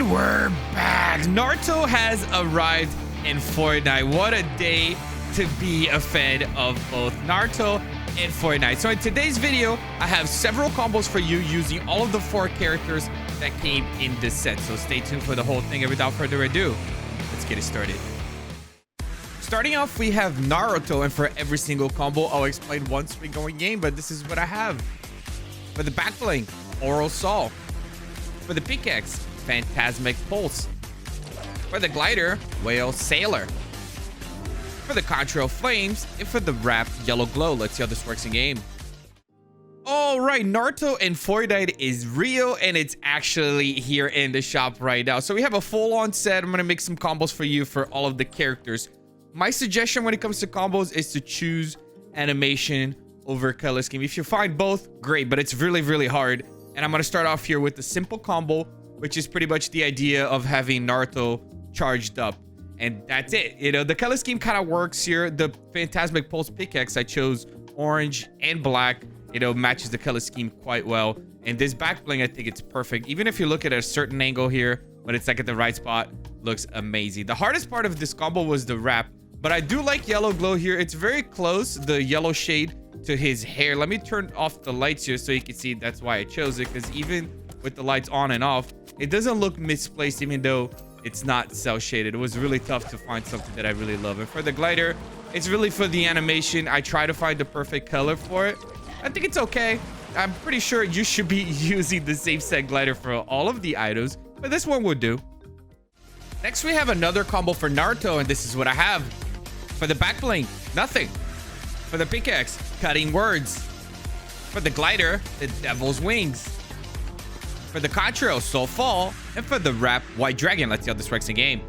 And we're back. Naruto has arrived in Fortnite. What a day to be a fan of both Naruto and Fortnite. So in today's video, I have several combos for you using all of the 4 characters that came in this set. So stay tuned for the whole thing. And without further ado, let's get it started. Starting off, we have Naruto, and for every single combo, I'll explain once we go in game, but this is what I have. For the backbling, Oral Saw. For the pickaxe, Phantasmic Pulse. For the glider, Whale Sailor. For the Contrail Flames, and for the wrap, Yellow Glow. Let's see how this works in game. All right, Naruto and Fortnite is real, and it's actually here in the shop right now. So we have a full-on set. I'm gonna make some combos for you for all of the characters. My suggestion when it comes to combos is to choose animation over color scheme. If you find both, great, but it's really, really hard. And I'm gonna start off here with the simple combo, which is pretty much the idea of having Naruto charged up. And that's it. You know, the color scheme kind of works here. The Phantasmic Pulse pickaxe, I chose orange and black. You know, matches the color scheme quite well. And this back bling, I think it's perfect. Even if you look at a certain angle here, when it's like at the right spot, looks amazing. The hardest part of this combo was the wrap, but I do like Yellow Glow here. It's very close, the yellow shade, to his hair. Let me turn off the lights here so you can see that's why I chose it, because even with the lights on and off, it doesn't look misplaced, even though it's not cell shaded. It was really tough to find something that I really love. And for the glider, it's really for the animation. I try to find the perfect color for it. I think it's okay. I'm pretty sure you should be using the same set glider for all of the items, but this one would do. Next, we have another combo for Naruto, and this is what I have. For the back bling, nothing. For the pickaxe, Cutting Words. For the glider, the Devil's Wings. For the Contrail, Soul Fall. And for the wrap, White Dragon. Let's see how this works in game.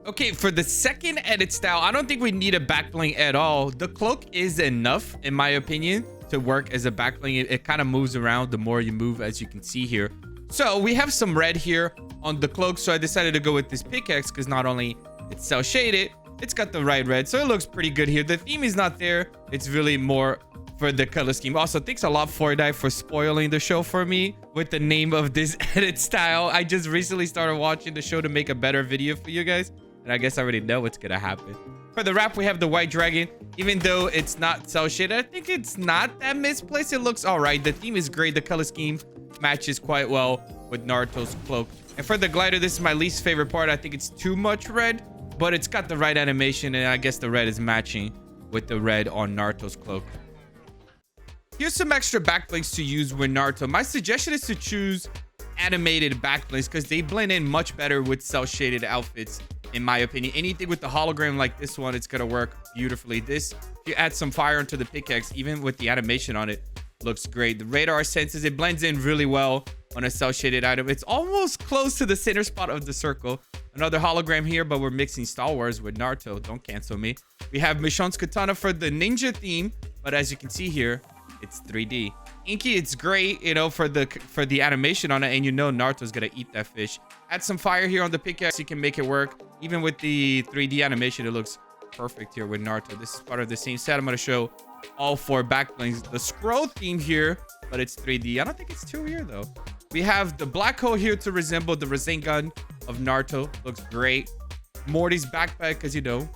Okay, for the second edit style, I don't think we need a back bling at all. The cloak is enough, in my opinion, to work as a back bling. It kind of moves around the more you move, as you can see here. So we have some red here on the cloak, so I decided to go with this pickaxe because not only it's cell shaded, it's got the right red, so it looks pretty good here. The theme is not there. It's really more for the color scheme. Also, thanks a lot, Fortnite, for spoiling the show for me with the name of this edit style. I just recently started watching the show to make a better video for you guys, and I guess I already know what's gonna happen. For the wrap, we have the White Dragon. Even though it's not cell shaded, I think it's not that misplaced. It looks all right. The theme is great. The color scheme matches quite well with Naruto's cloak. And for the glider, this is my least favorite part. I think it's too much red, but it's got the right animation, and I guess the red is matching with the red on Naruto's cloak. Here's some extra backlinks to use with Naruto. My suggestion is to choose animated backlinks because they blend in much better with cell shaded outfits, in my opinion. Anything with the hologram like this one, it's gonna work beautifully. This, if you add some fire onto the pickaxe, even with the animation on it, looks great. The radar senses, it blends in really well on a cell shaded item. It's almost close to the center spot of the circle. Another hologram here, but we're mixing Star Wars with Naruto. Don't cancel me. We have Michonne's katana for the ninja theme, but as you can see here, it's 3D. Inky, it's great, you know, for the animation on it, and you know Naruto's gonna eat that fish. Add some fire here on the pickaxe, you can make it work. Even with the 3D animation, it looks perfect here with Naruto. This is part of the same set. I'm gonna show all 4 backblings. The scroll theme here, but it's 3D. I don't think it's too weird though. We have the black hole here to resemble the Rasengan of Naruto. Looks great. Morty's backpack, because you know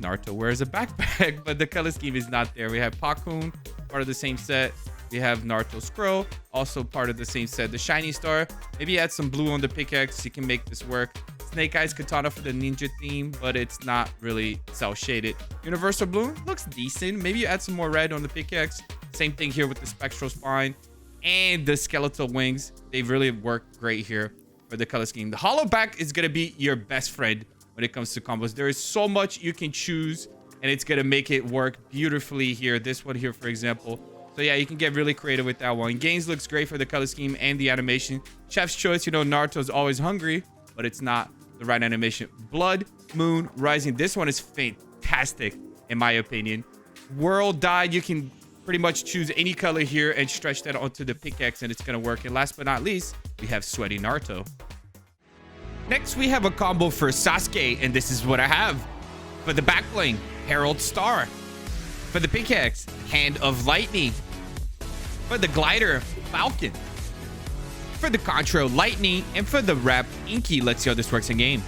Naruto wears a backpack, but the color scheme is not there. We have Pakun, part of the same set. We have Naruto's scroll, also part of the same set. The shiny star, maybe add some blue on the pickaxe, you can make this work. Snake Eyes katana for the ninja theme, but it's not really cell shaded. Universal blue looks decent. Maybe you add some more red on the pickaxe. Same thing here with the spectral spine and the skeletal wings. They really work great here for the color scheme. The hollow back is gonna be your best friend when it comes to combos. There is so much you can choose, and it's gonna make it work beautifully here. This one here, for example. So yeah, you can get really creative with that one. Gains looks great for the color scheme and the animation. Chef's choice, you know, Naruto's always hungry, but it's not the right animation. Blood, Moon, Rising. This one is fantastic, in my opinion. World Died, you can pretty much choose any color here and stretch that onto the pickaxe, and it's gonna work. And last but not least, we have Sweaty Naruto. Next, we have a combo for Sasuke, and this is what I have. For the back bling, Herald Star. For the pickaxe, Hand of Lightning. For the glider, Falcon. For the contrail, lightning. And for the wrap, inky. Let's see how this works in game.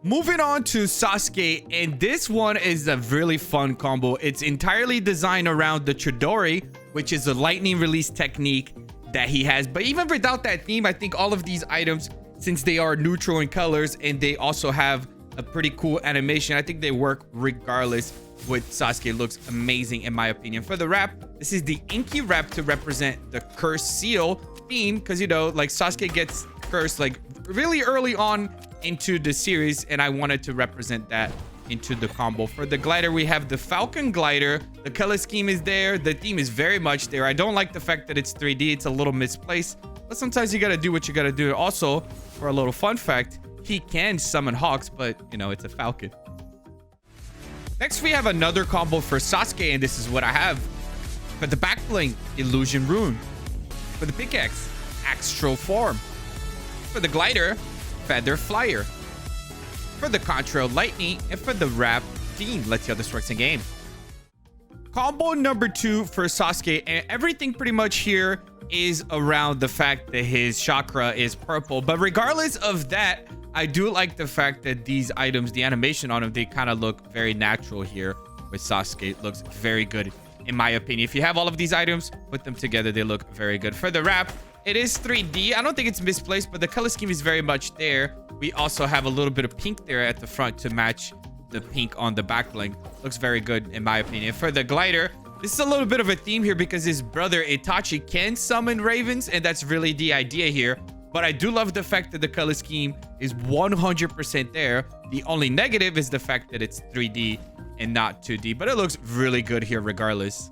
Moving on to Sasuke, and this one is a really fun combo. It's entirely designed around the Chidori, which is a lightning release technique that he has. But even without that theme, I think all of these items, since they are neutral in colors and they also have a pretty cool animation, I think they work regardless. With Sasuke, looks amazing in my opinion. For the wrap, this is the inky wrap to represent the cursed seal theme, because, you know, like Sasuke gets cursed like really early on into the series, and I wanted to represent that into the combo. For the glider, we have the Falcon Glider. The color scheme is there. The theme is very much there. I don't like the fact that it's 3D. It's a little misplaced, but sometimes you gotta do what you gotta do. Also, for a little fun fact, he can summon hawks, but you know, it's a falcon. Next, we have another combo for Sasuke, and this is what I have. For the back bling, Illusion Rune. For the pickaxe, Astral Form. For the glider, Feather Flyer. For the contrail, Lightning. And for the wrap, Fiend. Let's see how this works in game. Combo number 2 for Sasuke, and everything pretty much here is around the fact that his chakra is purple. But regardless of that, I do like the fact that these items, the animation on them, they kind of look very natural here with Sasuke. It looks very good in my opinion. If you have all of these items, put them together, they look very good. For the wrap, it is 3D. I don't think it's misplaced, but the color scheme is very much there. We also have a little bit of pink there at the front to match the pink on the back bling. Looks very good in my opinion. For the glider, this is a little bit of a theme here because his brother Itachi can summon ravens, and that's really the idea here. But I do love the fact that the color scheme is 100% there. The only negative is the fact that it's 3D and not 2D, but it looks really good here regardless.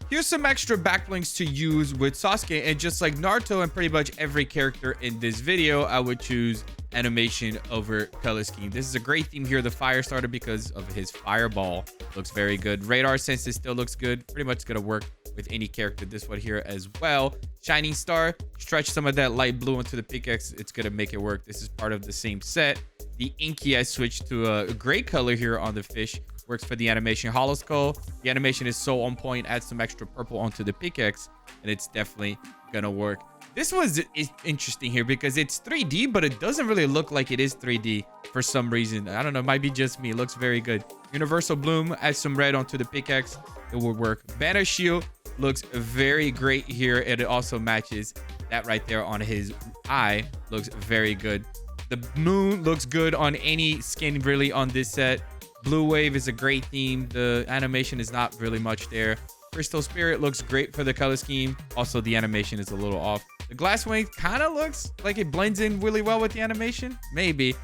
Here's some extra backlinks to use with Sasuke, and just like Naruto and pretty much every character in this video, I would choose animation over color scheme. This is a great theme here, the fire starter, because of his fireball. Looks very good. Radar senses still looks good. Pretty much gonna work with any character. This one here as well. Shining star, stretch some of that light blue onto the pickaxe. It's gonna make it work. This is part of the same set. The inky, I switched to a gray color here on the fish. Works for the animation. Hollow skull, the animation is so on point. Add some extra purple onto the pickaxe and it's definitely gonna work. This was interesting here because it's 3D, but it doesn't really look like it is 3D for some reason. I don't know, it might be just me. It looks very good. Universal bloom, add some red onto the pickaxe, it will work. Banner shield looks very great here, and it also matches that right there on his eye. Looks very good. The moon looks good on any skin really on this set. Blue wave is a great theme. The animation is not really much there. Crystal spirit looks great for the color scheme. Also, the animation is a little off. The glass wing kind of looks like it blends in really well with the animation. Maybe.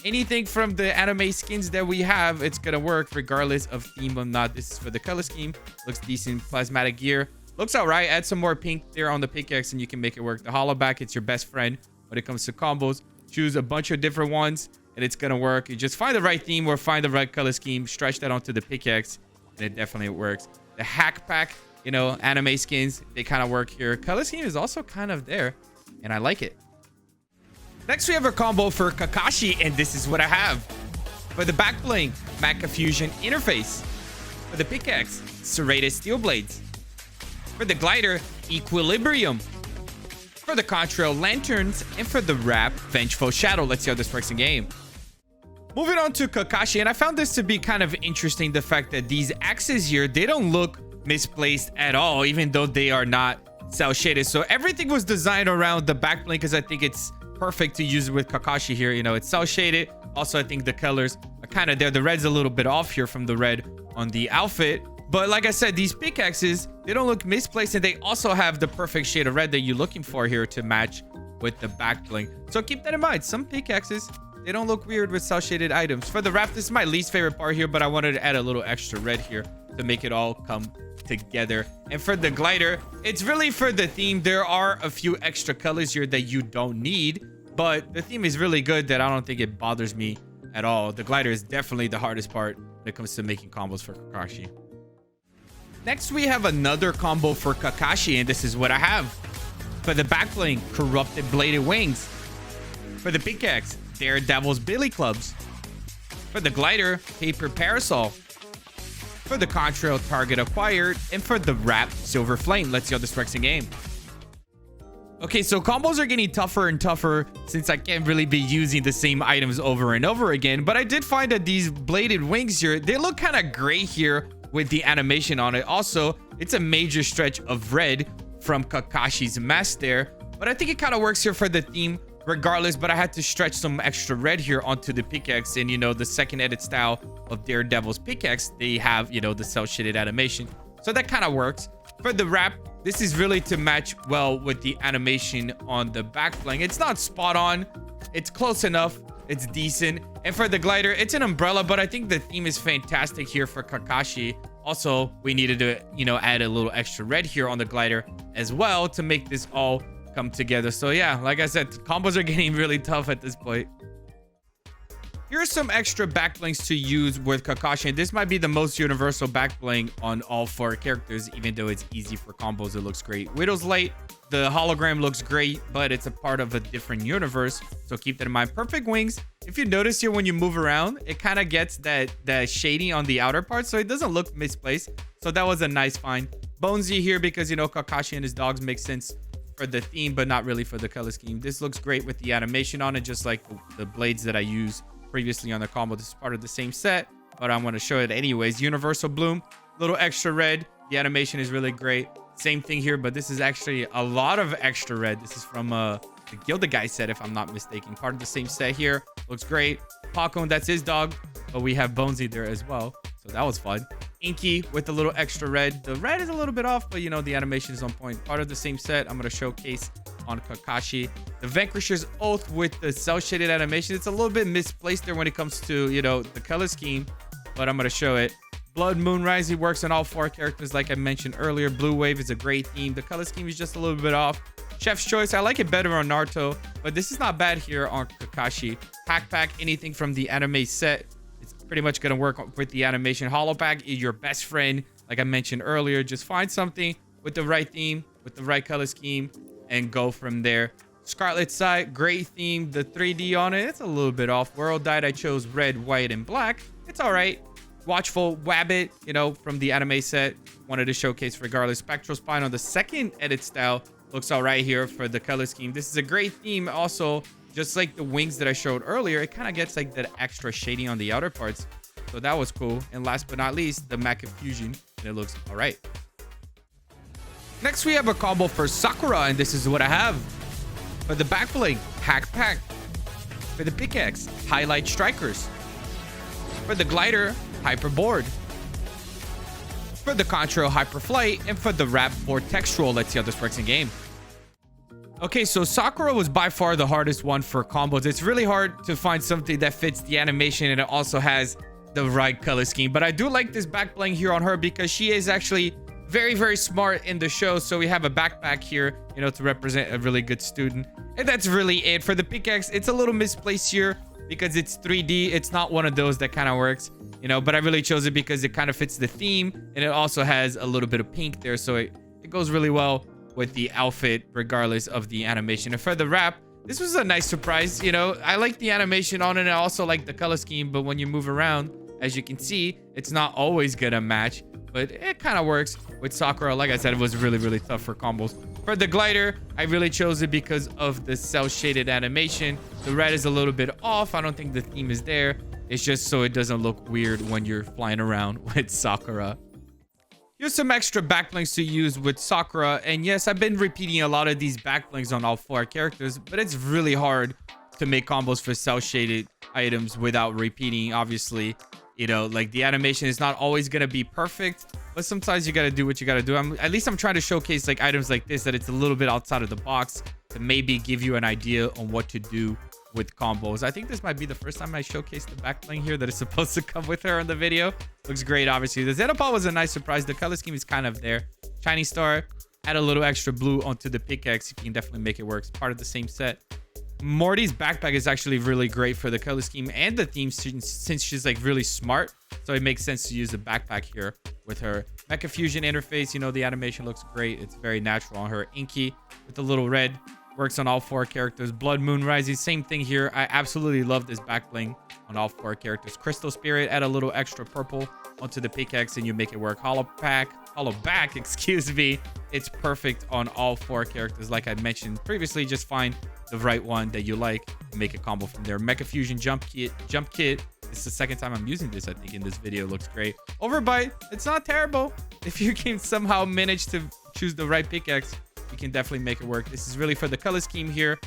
Anything from the anime skins that we have, it's gonna work regardless of theme or not. This is for the color scheme. Looks decent. Plasmatic gear looks all right. Add some more pink there on the pickaxe and you can make it work. The hollow back, it's your best friend when it comes to combos. Choose a bunch of different ones and it's gonna work. You just find the right theme or find the right color scheme, stretch that onto the pickaxe, and it definitely works. The hack pack, you know, anime skins, they kind of work here. Color scheme is also kind of there, and I like it. Next, we have a combo for Kakashi, and this is what I have. For the back bling, Mecha Fusion interface. For the pickaxe, serrated steel blades. For the glider, equilibrium. For the contrail, lanterns. And for the wrap, vengeful shadow. Let's see how this works in game. Moving on to Kakashi, and I found this to be kind of interesting, the fact that these axes here, they don't look misplaced at all, even though they are not cell shaded. So everything was designed around the back bling because I think it's perfect to use it with Kakashi here. You know, it's cell shaded. Also, I think the colors are kind of there. The red's a little bit off here from the red on the outfit. But like I said, these pickaxes, they don't look misplaced, and they also have the perfect shade of red that you're looking for here to match with the back bling. So keep that in mind. Some pickaxes, they don't look weird with cell shaded items. For the wrap, this is my least favorite part here, but I wanted to add a little extra red here to make it all come together. And for the glider, it's really for the theme. There are a few extra colors here that you don't need, but the theme is really good that I don't think it bothers me at all. The glider is definitely the hardest part when it comes to making combos for Kakashi. Next, we have another combo for Kakashi, and this is what I have. For the back bling, corrupted bladed wings. For the pickaxe, Daredevil's billy clubs. For the glider, paper parasol. For the contrail, target acquired. And for the wrap, silver flame. Let's see how this works in game. Okay, so combos are getting tougher and tougher since I can't really be using the same items over and over again. But I did find that these bladed wings here, they look kind of gray here with the animation on it. Also, it's a major stretch of red from Kakashi's mask there. But I think it kind of works here for the theme regardless. But I had to stretch some extra red here onto the pickaxe. And, you know, the second edit style of Daredevil's pickaxe, they have, you know, the cell shaded animation. So that kind of works. For the wrap, this is really to match well with the animation on the back bling. It's not spot on. It's close enough. It's decent. And for the glider, it's an umbrella, but I think the theme is fantastic here for Kakashi. Also, we needed to, you know, add a little extra red here on the glider as well to make this all come together. So yeah, like I said, combos are getting really tough at this point. Here's some extra backlinks to use with Kakashi. And this might be the most universal backbling on all 4 characters, even though it's easy for combos. It looks great. Widow's Light, the hologram looks great, but it's a part of a different universe. So keep that in mind. Perfect Wings. If you notice here, when you move around, it kind of gets that shading on the outer part. So it doesn't look misplaced. So that was a nice find. Bonesy here because, you know, Kakashi and his dogs make sense for the theme, but not really for the color scheme. This looks great with the animation on it, just like the blades that I use previously on the combo. This is part of the same set, but I want to show it anyways. Universal Bloom, little extra red. The animation is really great. Same thing here, but this is actually a lot of extra red. This is from the Gilded Guy set, if I'm not mistaken. Part of the same set here. Looks great. Falcon, that's his dog, but we have Bonesy there as well. So that was fun. Inky with a little extra red. The red is a little bit off, but you know, the animation is on point. Part of the same set. I'm going to showcase on Kakashi. The Vanquisher's Oath with the cell shaded animation. It's a little bit misplaced there when it comes to, you know, the color scheme, but I'm going to show it. Blood Moon Rising works on all 4 characters like I mentioned earlier. Blue Wave is a great theme. The color scheme is just a little bit off. Chef's Choice, I like it better on Naruto, but this is not bad here on Kakashi. Pack, anything from the anime set, it's pretty much going to work with the animation. Hollow Pack is your best friend, like I mentioned earlier. Just find something with the right theme, with the right color scheme, and go from there. Scarlet Side, great theme. The 3D on it, it's a little bit off. World Died, I chose red, white, and black. It's all right. Watchful Wabbit, you know, from the anime set, wanted to showcase regardless. Spectral Spine on the second edit style looks all right here for the color scheme. This is a great theme. Also, just like the wings that I showed earlier, it kind of gets like that extra shading on the outer parts. So that was cool. And last but not least, the Mecha Fusion, and it looks all right. Next, we have a combo for Sakura, and this is what I have. For the back bling, Pack. For the pickaxe, Highlight Strikers. For the glider, Hyper Board. For the Contrail, Hyper Flight. And for the wrap, more textual. Let's see how this works in game. Okay, so Sakura was by far the hardest one for combos. It's really hard to find something that fits the animation and it also has the right color scheme. But I do like this back bling here on her because she is actually very smart in the show. So we have a backpack here, you know, to represent a really good student. And that's really it. For the pickaxe, it's a little misplaced here because it's 3D. It's not one of those that kind of works, you know, but I really chose it because it kind of fits the theme and it also has a little bit of pink there. So it goes really well with the outfit regardless of the animation. And for the wrap, this was a nice surprise. You know, I like the animation on it and I also like the color scheme, but when you move around, as you can see, it's not always gonna match, but it kind of works with Sakura. Like I said, it was really tough for combos. For the glider, I really chose it because of the cell shaded animation. The red is a little bit off. I don't think the theme is there. It's just so it doesn't look weird when you're flying around with Sakura. Here's some extra backlinks to use with Sakura. And yes, I've been repeating a lot of these backlinks on all 4 characters, but it's really hard to make combos for cell shaded items without repeating. Obviously, you know, like the animation is not always going to be perfect, but sometimes you got to do what you got to do. At least I'm trying to showcase like items like this, that it's a little bit outside of the box to maybe give you an idea on what to do with combos. I think this might be the first time I showcased the backbling here that is supposed to come with her in the video. Looks great, obviously. The Zenopal was a nice surprise. The color scheme is kind of there. Shiny Star, add a little extra blue onto the pickaxe. You can definitely make it work. It's part of the same set. Morty's backpack is actually really great for the color scheme and the theme since she's like really smart. So it makes sense to use a backpack here with her. Mecha Fusion interface, you know, the animation looks great. It's very natural on her. Inky with the little red. Works on all 4 characters. Blood Moon Rising, same thing here. I absolutely love this back bling on all 4 characters. Crystal Spirit, add a little extra purple onto the pickaxe and you make it work. Hollow Pack, hollow back, excuse me. It's perfect on all 4 characters. Like I mentioned previously, just find the right one that you like and make a combo from there. Mecha Fusion Jump Kit. This is the second time I'm using this, I think, in this video. It looks great. Overbite, it's not terrible. If you can somehow manage to choose the right pickaxe, you can definitely make it work. This is really for the color scheme here,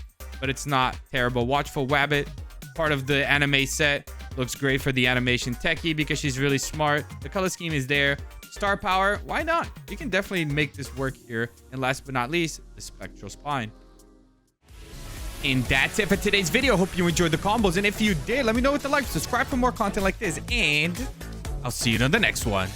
but it's not terrible. Watchful Wabbit, part of the anime set. Looks great for the animation techie because she's really smart. The color scheme is there. Star Power, why not? You can definitely make this work here. And last but not least, the Spectral Spine. And that's it for today's video. Hope you enjoyed the combos. And if you did, let me know with the like. Subscribe for more content like this. And I'll see you in the next one.